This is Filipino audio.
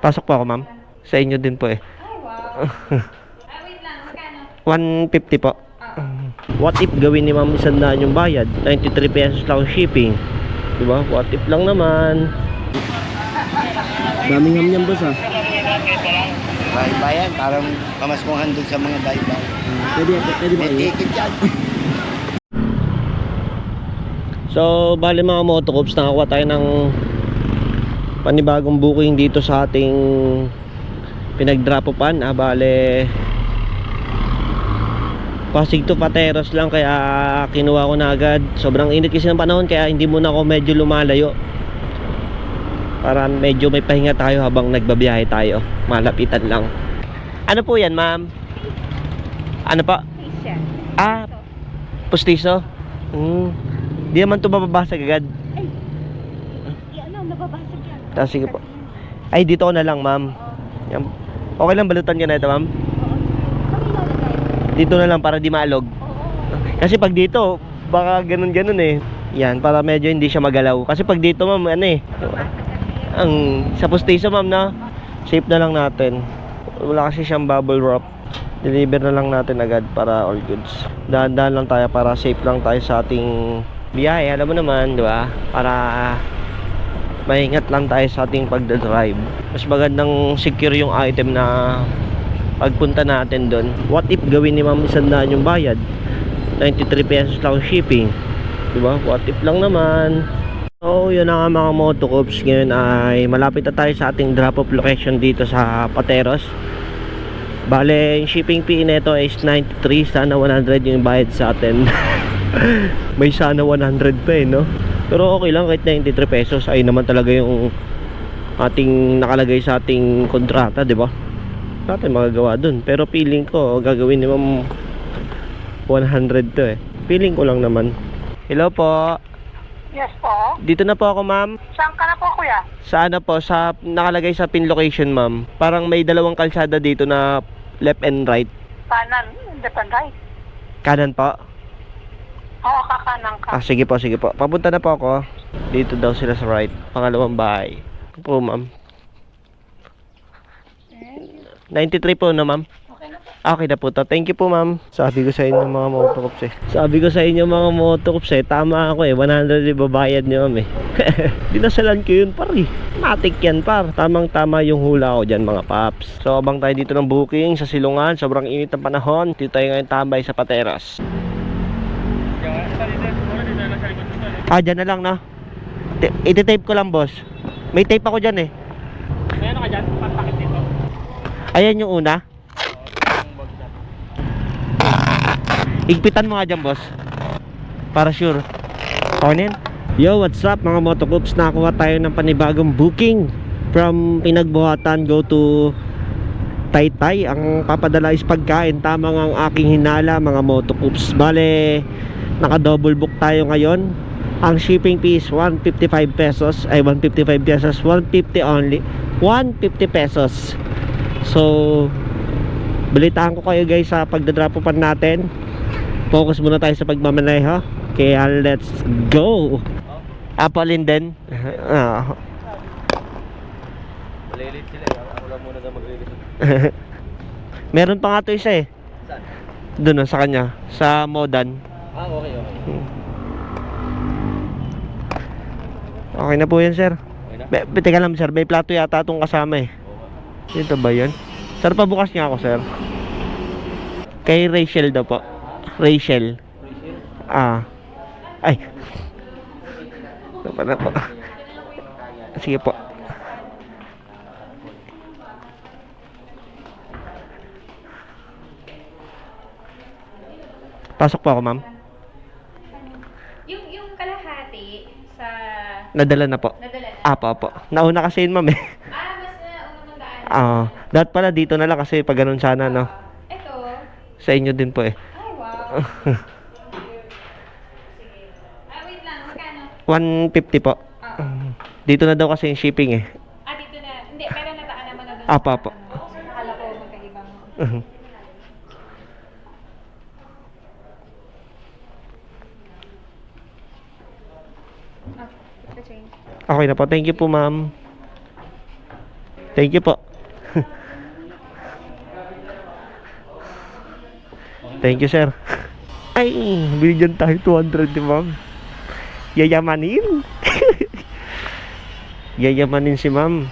Pasok po ako, ma'am. Sa inyo din po eh. Ay, wow. Wait lang. Magkano? 150 po. What if gawin ni ma'am 100 yung bayad? 93 pesos lang ang shipping. Diba? What if lang naman. Daming ham-ham boss ah. Bayan, parang pamasmuhan doon sa mga baybay. Pwede ba May kayo? ticket yan. So, bali mga motocops, nakakuha tayo ng panibagong booking dito sa ating pinag-drop-upan. Bale Pasig to Pateros lang, kaya kinuha ko na agad. Sobrang init kasi ng panahon, kaya hindi muna ako medyo lumalayo, para medyo may pahinga tayo habang nagbabiyahe tayo. Malapitan lang. Ano po yan, ma'am? Ano pa? Asia. Ah, pustiso? Di naman ito mababasag agad. Nababasag yan. Sige po. Ay, dito ko na lang, ma'am. Yan. Okay lang balutan ka na ito, ma'am? Dito na lang para di maalog. Kasi pag dito, baka ganun-ganun eh. Yan, para medyo hindi siya magalaw. Kasi pag dito, ma'am, ano eh, sa pustiso, ma'am, na safe na lang natin. Wala kasi siyang bubble wrap. Deliver na lang natin agad para all goods. Dahan-dahan lang tayo para safe lang tayo sa ating biyahe. Alam mo naman, di ba? Para maingat lang tayo sa ating pagdadrive. Mas magandang secure yung item na pagpunta natin doon. What if gawin ni ma'am 100 yung bayad? 93 pesos lang shipping. Diba? What if lang naman. So yun na nga mga motocops. Ngayon ay malapit na tayo sa ating drop off location dito sa Pateros. Bale yung shipping fee nito is 93. Sana 100 yung bayad sa atin. May sana 100 pa eh, no? Pero okay lang kahit 93 pesos. Ay naman talaga yung ating nakalagay sa ating kontrata, diba? Natin magagawa dun. Pero feeling ko gagawin ni ma'am 100 to eh. Feeling ko lang naman. Hello po. Yes po. Dito na po ako, ma'am. Saan ka na po, kuya? Sa ano po, sa nakalagay sa pin location, ma'am. Parang may dalawang kalsada dito na left and right. Kanan, independent right. Kanan po. Oo, kakanan ka. Sige po, sige po. Papunta na po ako. Dito daw sila sa right. Pangalawang bahay. Ito po, ma'am. 93 po na, ma'am. Okay na po. Okay na po to. Thank you po, ma'am. Sabi ko sa inyo mga motocops eh. Sabi ko sa inyo mga motocops eh. Tama ako eh. 100 ibabayad nyo, ma'am eh. Dinasalan ko yun, pare. Matik yan, par. Tamang tama yung hula ko dyan, mga paps. So, abang tayo dito ng booking sa Silungan. Sobrang init ng panahon. Dito tayo ngayon tambay sa Pateros. Dyan na lang na. Iti-tape ko lang, boss. May tape ako dyan eh. May ano ka dyan? Pantakit dito. Ayan yung una. Igpitan mo nga dyan, boss, para sure. Okay na yan. Yo, what's up mga motocops? Nakakuha tayo ng panibagong booking from Pinagbuhatan go to Taytay. Ang papadala is pagkain. Tama nga ang aking hinala mga motocops. Bale, naka double book tayo ngayon. Ang shipping fee is 155 pesos. Ay, 155 pesos. 150 only. 150 pesos. So, balitaan ko kayo guys sa pagdadrop-upan natin. Focus muna tayo sa pagmamaneho. Kaya let's go. Apalin din. Malilit sila eh. Ako lang muna na maglilit. Meron pa nga to isa eh. Doon sa kanya. Sa Modan. Okay. Okay na po yan, sir. Okay na? Teka lang, sir. May plato yata itong kasama eh. Dito ba yun? Sir, pabukas niya ako, sir. Kay Rachel daw po. Rachel. Ay. Ito pa na po. Sige po. Pasok po ako, ma'am. Yung kalahati sa... Nadala na po. Nadala na? Apo. Nauna kasi yun, ma'am eh. Mas na unang daan. Dapat pala dito na lang kasi pag ganun sana, no? Ito. Sa inyo din po eh. Ay, wow. Sige. Wait lang. Magkano? 150 po. Dito na daw kasi yung shipping eh. Dito na. Hindi, pero nataan naman na doon. Apo. Akala ko magkaibang. Okay na po. Thank you po, ma'am. Thank you po. Thank you, sir. Ay, binigyan tayo 200 ni ma'am. Yayamanin. Yayamanin si ma'am.